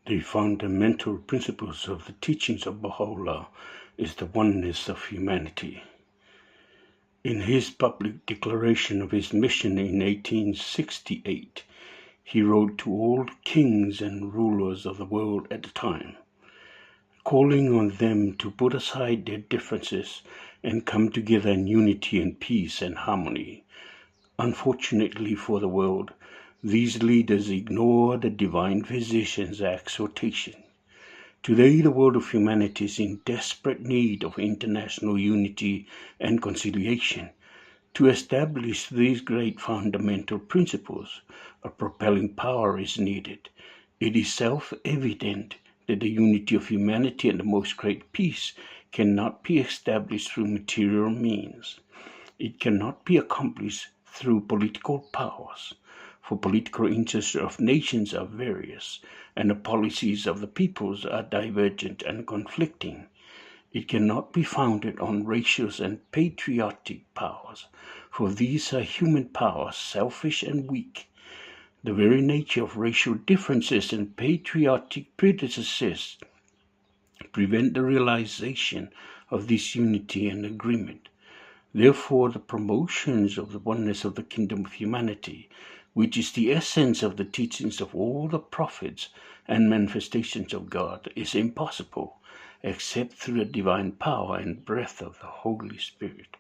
The fundamental principles of the teachings of Baha'u'llah is the oneness of humanity. In his public declaration of his mission in 1868, he wrote to all kings and rulers of the world at the time, calling on them to put aside their differences and come together in unity and peace and harmony. Unfortunately for the world, these leaders ignore the divine physician's exhortation. Today, the world of humanity is in desperate need of international unity and conciliation. To establish these great fundamental principles, a propelling power is needed. It is self-evident that the unity of humanity and the most great peace cannot be established through material means. It cannot be accomplished through political powers, for political interests of nations are various, and the policies of the peoples are divergent and conflicting. It cannot be founded on racial and patriotic powers, for these are human powers, selfish and weak. The very nature of racial differences and patriotic prejudices prevent the realization of this unity and agreement. Therefore, the promotions of the oneness of the kingdom of humanity, which is the essence of the teachings of all the prophets and manifestations of God, is impossible except through the divine power and breath of the Holy Spirit.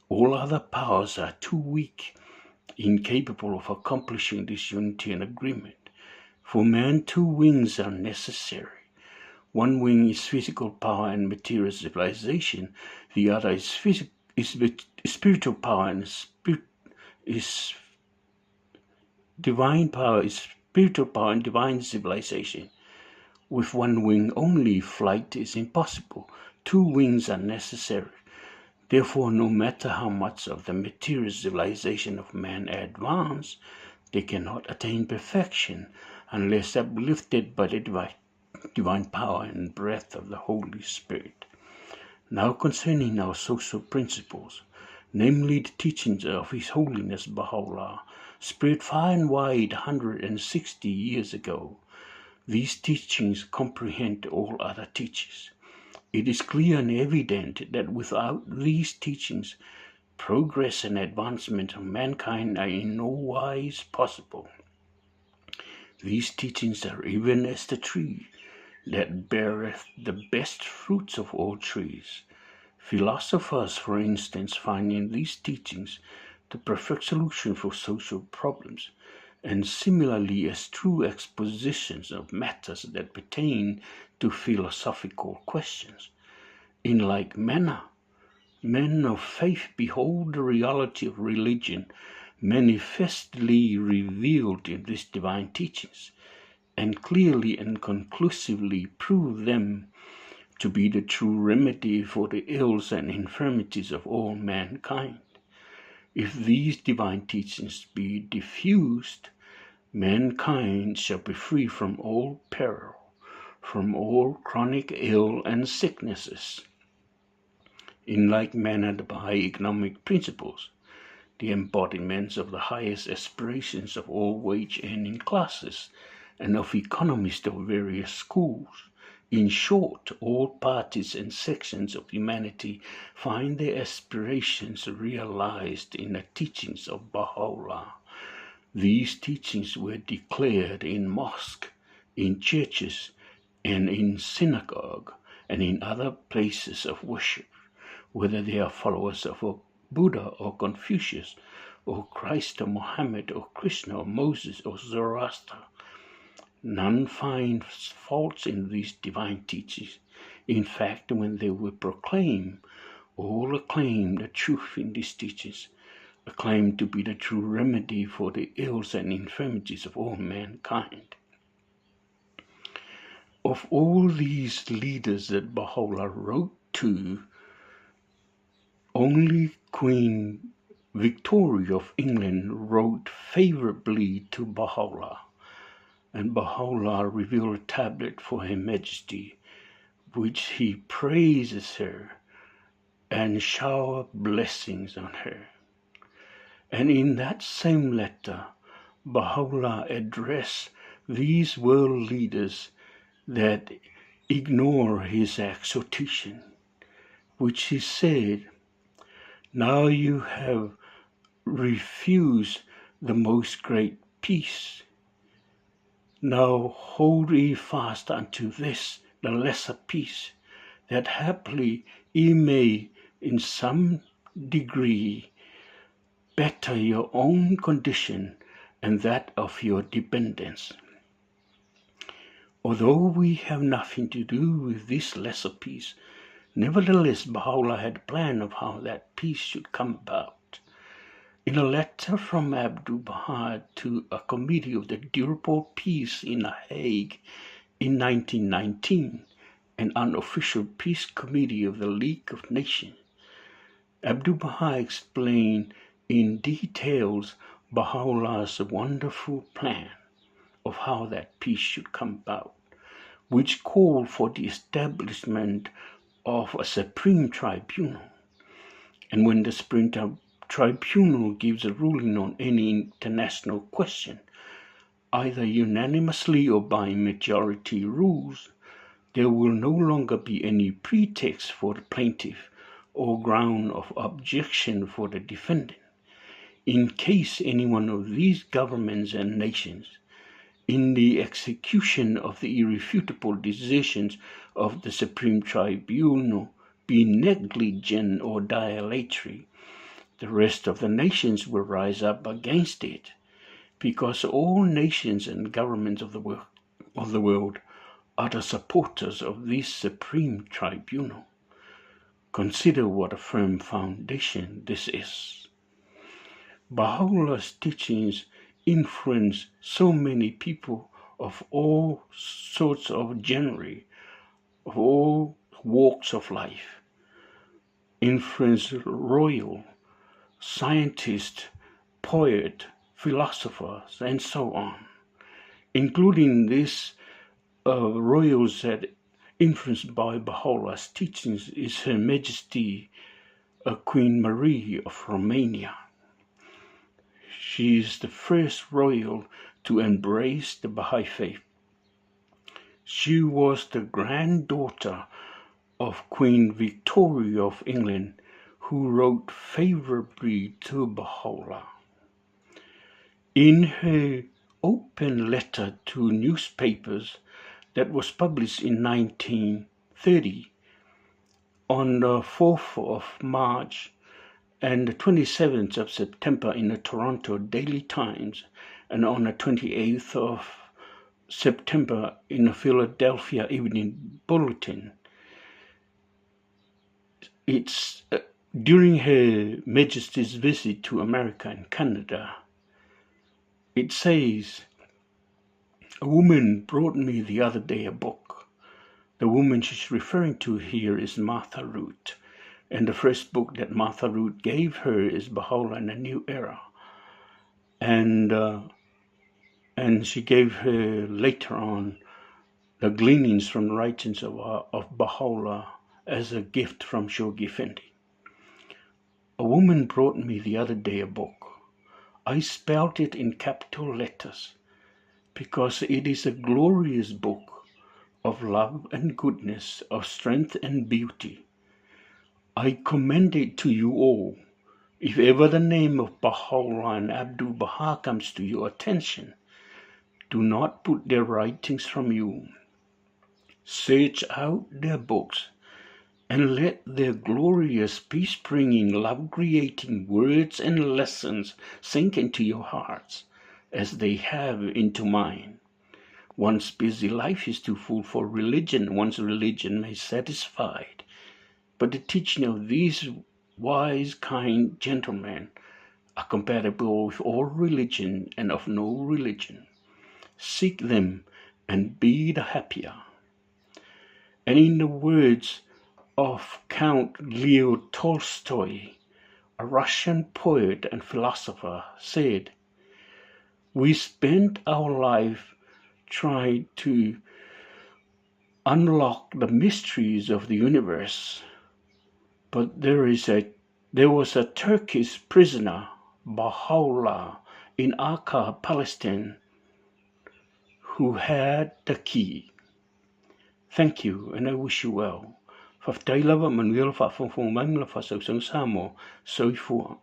All other powers are too weak, incapable of accomplishing this unity and agreement. For man, two wings are necessary. One wing is physical power and material civilization. The other is spiritual power and divine power is spiritual power and divine civilization. With one wing only, flight is impossible. Two wings are necessary. Therefore, no matter how much of the material civilization of man advance, they cannot attain perfection unless uplifted by the divine power and breath of the Holy Spirit. Now concerning our social principles, namely the teachings of His Holiness Baha'u'llah, spread far and wide 160 years ago. These teachings comprehend all other teachings. It is clear and evident that without these teachings, progress and advancement of mankind are in no wise possible. These teachings are even as the tree that beareth the best fruits of all trees. Philosophers, for instance, find in these teachings the perfect solution for social problems, and similarly as true expositions of matters that pertain to philosophical questions. In like manner, men of faith behold the reality of religion manifestly revealed in these divine teachings, and clearly and conclusively prove them to be the true remedy for the ills and infirmities of all mankind. If these divine teachings be diffused, mankind shall be free from all peril, from all chronic ill and sicknesses. In like manner, the Baha'i economic principles, the embodiments of the highest aspirations of all wage-earning classes and of economists of various schools, in short, all parties and sections of humanity find their aspirations realized in the teachings of Baha'u'llah. These teachings were declared in mosques, in churches, and in synagogue, and in other places of worship, whether they are followers of Buddha or Confucius, or Christ or Muhammad or Krishna or Moses or Zoroaster. None find faults in these divine teachings. In fact, when they were proclaimed, all acclaimed the truth in these teachings, acclaimed to be the true remedy for the ills and infirmities of all mankind. Of all these leaders that Baha'u'llah wrote to, only Queen Victoria of England wrote favorably to Baha'u'llah, and Baha'u'llah revealed a tablet for Her Majesty, which he praises her and shower blessings on her. And in that same letter, Baha'u'llah addressed these world leaders that ignore his exhortation, which he said, "Now you have refused the most great peace. Now hold ye fast unto this, the lesser peace, that haply ye may in some degree better your own condition and that of your dependents." Although we have nothing to do with this lesser peace, nevertheless Baha'u'llah had a plan of how that peace should come about. In a letter from Abdu'l-Baha to a committee of the Durable Peace in The Hague in 1919, an unofficial peace committee of the League of Nations, Abdu'l-Baha explained in details Baha'u'llah's wonderful plan of how that peace should come about, which called for the establishment of a supreme tribunal. And when the supreme tribunal gives a ruling on any international question, either unanimously or by majority rules, there will no longer be any pretext for the plaintiff or ground of objection for the defendant. In case any one of these governments and nations, in the execution of the irrefutable decisions of the Supreme Tribunal, be negligent or dilatory, the rest of the nations will rise up against it, because all nations and governments of the world are the supporters of this Supreme Tribunal. Consider what a firm foundation this is. Baha'u'llah's teachings influence so many people of all sorts of genre, of all walks of life. Influence royal, scientists, poet, philosophers, and so on, including these royals that influenced by Baha'u'llah's teachings is Her Majesty Queen Marie of Romania. She is the first royal to embrace the Baha'i faith. She was the granddaughter of Queen Victoria of England, who wrote favorably to Baha'u'llah. In her open letter to newspapers that was published in 1930, on the 4th of March and the 27th of September in the Toronto Daily Times, and on the 28th of September in the Philadelphia Evening Bulletin, it's during Her Majesty's visit to America and Canada. It says, "A woman brought me the other day a book." The woman she's referring to here is Martha Root, and the first book that Martha Root gave her is Baha'u'llah in a New Era. And she gave her later on the gleanings from the writings of Baha'u'llah as a gift from Shoghi Effendi. "A woman brought me the other day a book. I spelled it in capital letters because it is a glorious book of love and goodness, of strength and beauty. I commend it to you all. If ever the name of Baha'u'llah and Abdu'l-Baha comes to your attention, do not put their writings from you. Search out their books and let their glorious, peace-bringing, love-creating words and lessons sink into your hearts as they have into mine. One's busy life is too full for religion. One's religion may satisfy, but the teaching of these wise, kind gentlemen are compatible with all religion and of no religion. Seek them and be the happier." And in the words of Count Leo Tolstoy, a Russian poet and philosopher, said, "We spent our life trying to unlock the mysteries of the universe, but there was a Turkish prisoner, Baha'u'llah, in Akka, Palestine, who had the key. Thank you, and I wish you well. Whaftai lava manuela whafongfong mai la whasausang Samo, soifua.